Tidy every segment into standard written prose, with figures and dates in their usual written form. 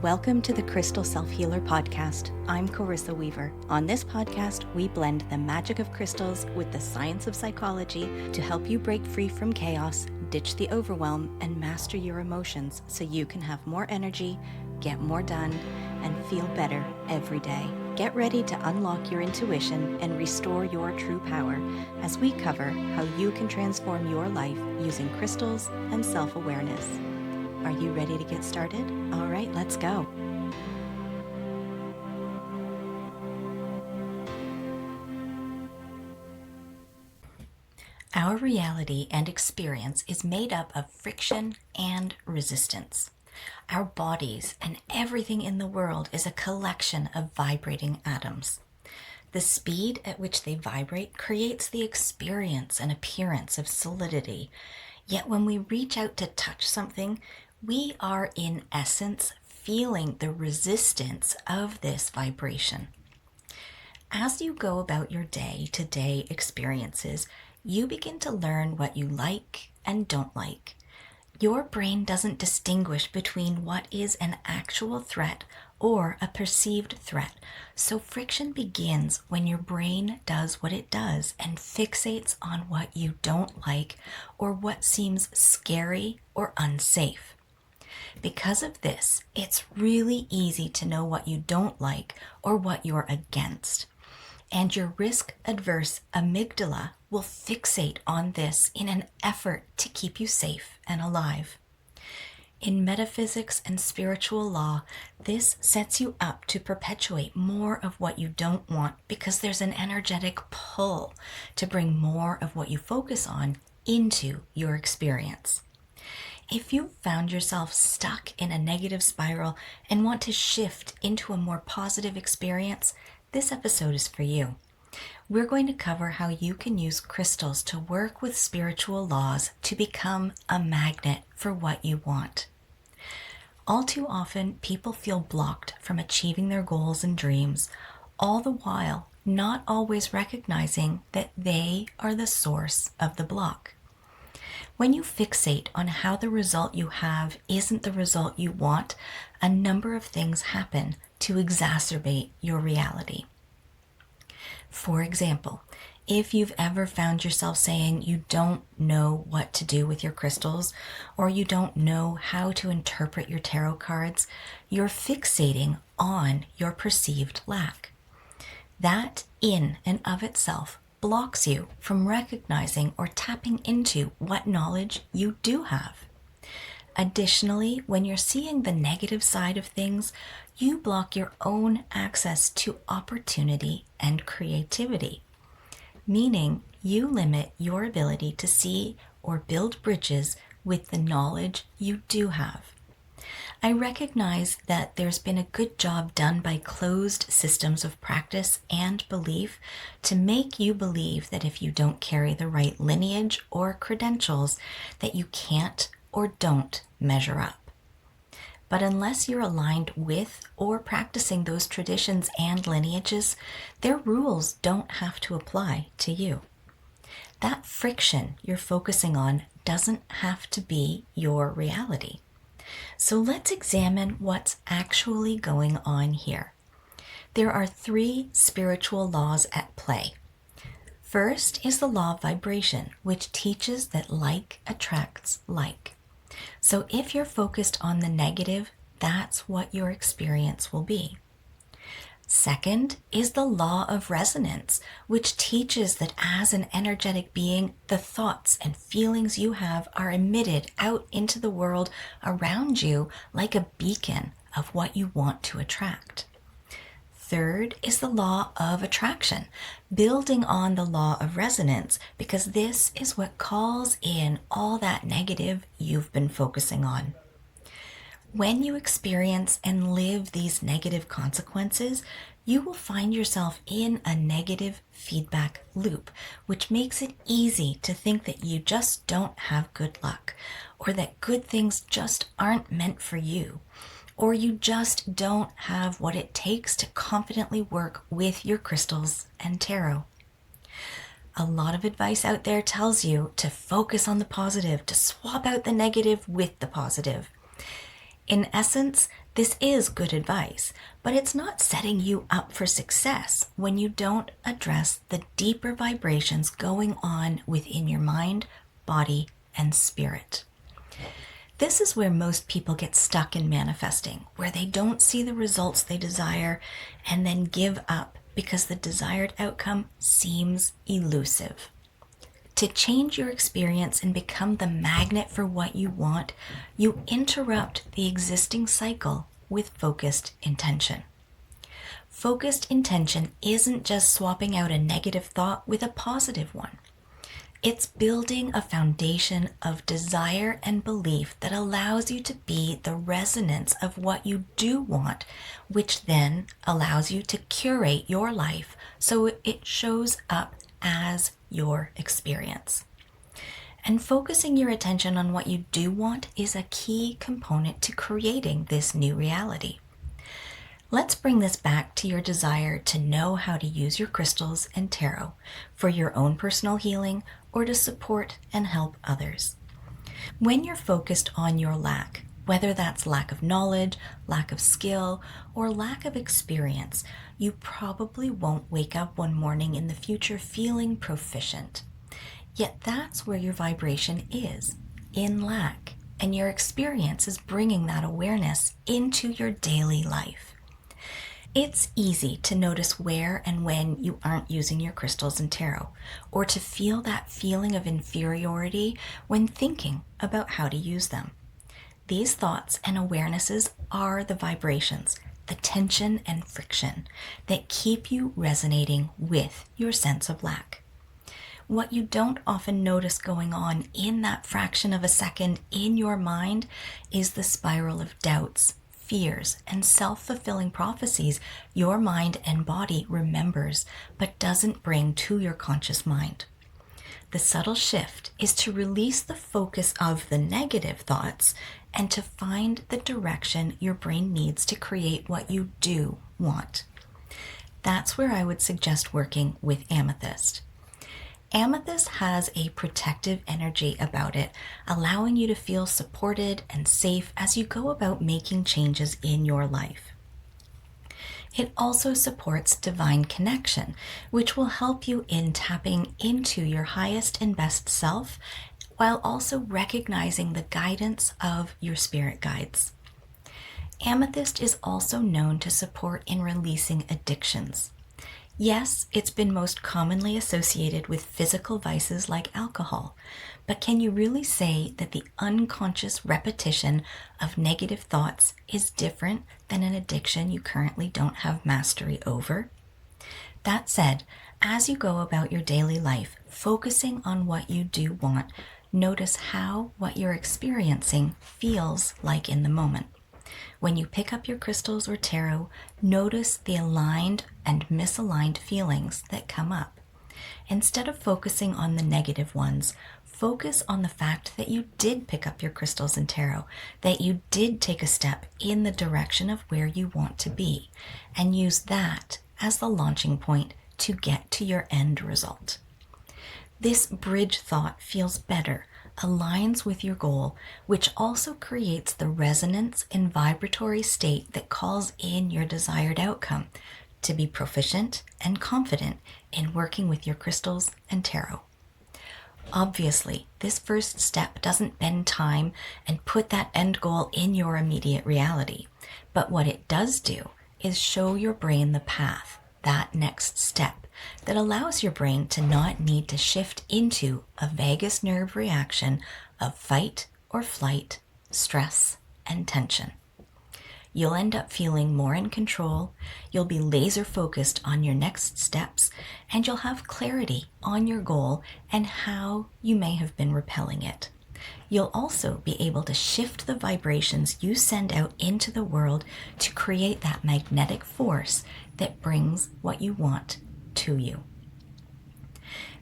Welcome to the Crystal Self-Healer Podcast. I'm Carissa Weaver. On this podcast, we blend the magic of crystals with the science of psychology to help you break free from chaos, ditch the overwhelm, and master your emotions so you can have more energy, get more done, and feel better every day. Get ready to unlock your intuition and restore your true power as we cover how you can transform your life using crystals and self-awareness. Are you ready to get started? All right, let's go. Our reality and experience is made up of friction and resistance. Our bodies and everything in the world is a collection of vibrating atoms. The speed at which they vibrate creates the experience and appearance of solidity. Yet when we reach out to touch something, we are in essence feeling the resistance of this vibration. As you go about your day-to-day experiences, you begin to learn what you like and don't like. Your brain doesn't distinguish between what is an actual threat or a perceived threat, so friction begins when your brain does what it does and fixates on what you don't like or what seems scary or unsafe. Because of this, it's really easy to know what you don't like or what you're against. And your risk-averse amygdala will fixate on this in an effort to keep you safe and alive. In metaphysics and spiritual law, this sets you up to perpetuate more of what you don't want because there's an energetic pull to bring more of what you focus on into your experience. If you've found yourself stuck in a negative spiral and want to shift into a more positive experience, this episode is for you. We're going to cover how you can use crystals to work with spiritual laws to become a magnet for what you want. All too often, people feel blocked from achieving their goals and dreams, all the while not always recognizing that they are the source of the block. When you fixate on how the result you have isn't the result you want, a number of things happen to exacerbate your reality. For example, if you've ever found yourself saying you don't know what to do with your crystals, or you don't know how to interpret your tarot cards, you're fixating on your perceived lack. That in and of itself blocks you from recognizing or tapping into what knowledge you do have. Additionally, when you're seeing the negative side of things, you block your own access to opportunity and creativity, meaning you limit your ability to see or build bridges with the knowledge you do have. I recognize that there's been a good job done by closed systems of practice and belief to make you believe that if you don't carry the right lineage or credentials, that you can't or don't measure up. But unless you're aligned with or practicing those traditions and lineages, their rules don't have to apply to you. That friction you're focusing on doesn't have to be your reality. So let's examine what's actually going on here. There are 3 spiritual laws at play. First is the law of vibration, which teaches that like attracts like. So if you're focused on the negative, that's what your experience will be. Second is the law of resonance, which teaches that as an energetic being, the thoughts and feelings you have are emitted out into the world around you like a beacon of what you want to attract. Third is the law of attraction, building on the law of resonance, because this is what calls in all that negative you've been focusing on. When you experience and live these negative consequences, you will find yourself in a negative feedback loop, which makes it easy to think that you just don't have good luck, or that good things just aren't meant for you, or you just don't have what it takes to confidently work with your crystals and tarot. A lot of advice out there tells you to focus on the positive, to swap out the negative with the positive. In essence, This is good advice, but it's not setting you up for success when you don't address the deeper vibrations going on within your mind, body, and spirit. This is where most people get stuck in manifesting, where they don't see the results they desire and then give up because the desired outcome seems elusive. To change your experience and become the magnet for what you want, you interrupt the existing cycle with focused intention. Focused intention isn't just swapping out a negative thought with a positive one. It's building a foundation of desire and belief that allows you to be the resonance of what you do want, which then allows you to curate your life so it shows up as your experience. And focusing your attention on what you do want is a key component to creating this new reality. Let's bring this back to your desire to know how to use your crystals and tarot for your own personal healing or to support and help others. When you're focused on your lack, whether that's lack of knowledge, lack of skill, or lack of experience, you probably won't wake up one morning in the future feeling proficient. Yet that's where your vibration is, in lack, and your experience is bringing that awareness into your daily life. It's easy to notice where and when you aren't using your crystals and tarot, or to feel that feeling of inferiority when thinking about how to use them. These thoughts and awarenesses are the vibrations, the tension and friction that keep you resonating with your sense of lack. What you don't often notice going on in that fraction of a second in your mind is the spiral of doubts, fears, and self-fulfilling prophecies your mind and body remembers but doesn't bring to your conscious mind. The subtle shift is to release the focus of the negative thoughts and to find the direction your brain needs to create what you do want. That's where I would suggest working with Amethyst. Amethyst has a protective energy about it, allowing you to feel supported and safe as you go about making changes in your life. It also supports divine connection, which will help you in tapping into your highest and best self, while also recognizing the guidance of your spirit guides. Amethyst is also known to support in releasing addictions. Yes, it's been most commonly associated with physical vices like alcohol, but can you really say that the unconscious repetition of negative thoughts is different than an addiction you currently don't have mastery over? That said, as you go about your daily life, focusing on what you do want, notice how what you're experiencing feels like in the moment. When you pick up your crystals or tarot, notice the aligned and misaligned feelings that come up. Instead of focusing on the negative ones, focus on the fact that you did pick up your crystals and tarot, that you did take a step in the direction of where you want to be, and use that as the launching point to get to your end result. This bridge thought feels better, aligns with your goal, which also creates the resonance and vibratory state that calls in your desired outcome, to be proficient and confident in working with your crystals and tarot. Obviously, this first step doesn't bend time and put that end goal in your immediate reality, but what it does do is show your brain the path, that next step, that allows your brain to not need to shift into a vagus nerve reaction of fight or flight, stress, and tension. You'll end up feeling more in control, you'll be laser focused on your next steps, and you'll have clarity on your goal and how you may have been repelling it. You'll also be able to shift the vibrations you send out into the world to create that magnetic force that brings what you want to you.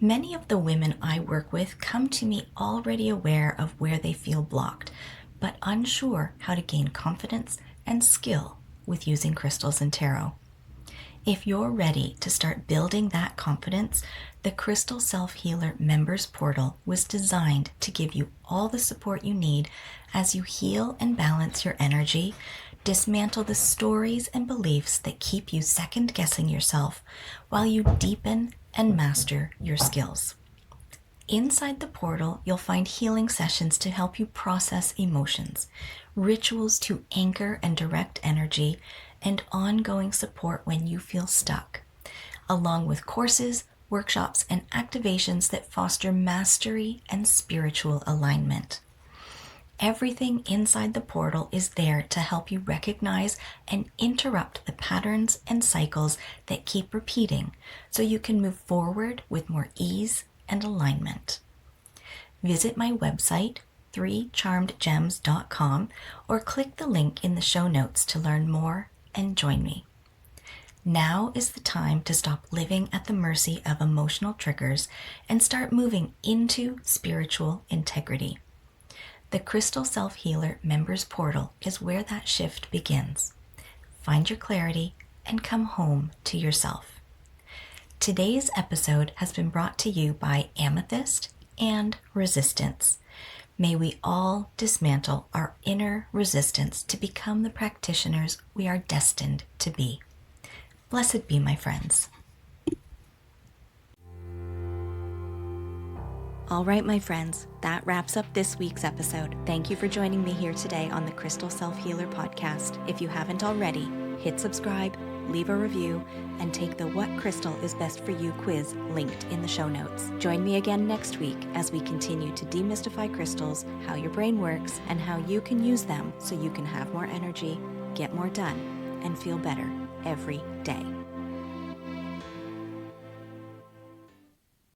Many of the women I work with come to me already aware of where they feel blocked, but unsure how to gain confidence and skill with using crystals and tarot. If you're ready to start building that confidence, the Crystal Self-Healer Members Portal was designed to give you all the support you need as you heal and balance your energy, Dismantle the stories and beliefs that keep you second-guessing yourself while you deepen and master your skills. Inside the portal, you'll find healing sessions to help you process emotions, rituals to anchor and direct energy, and ongoing support when you feel stuck, along with courses, workshops, and activations that foster mastery and spiritual alignment. Everything inside the portal is there to help you recognize and interrupt the patterns and cycles that keep repeating so you can move forward with more ease and alignment. Visit my website, 3charmedgems.com, or click the link in the show notes to learn more and join me. Now is the time to stop living at the mercy of emotional triggers and start moving into spiritual integrity. The Crystal Self-Healer Members Portal is where that shift begins. Find your clarity and come home to yourself. Today's episode has been brought to you by Amethyst and Resistance. May we all dismantle our inner resistance to become the practitioners we are destined to be. Blessed be, my friends. All right, my friends, that wraps up this week's episode. Thank you for joining me here today on the Crystal Self-Healer podcast. If you haven't already, hit subscribe, leave a review, and take the What Crystal is Best for You quiz linked in the show notes. Join me again next week as we continue to demystify crystals, how your brain works, and how you can use them so you can have more energy, get more done, and feel better every day.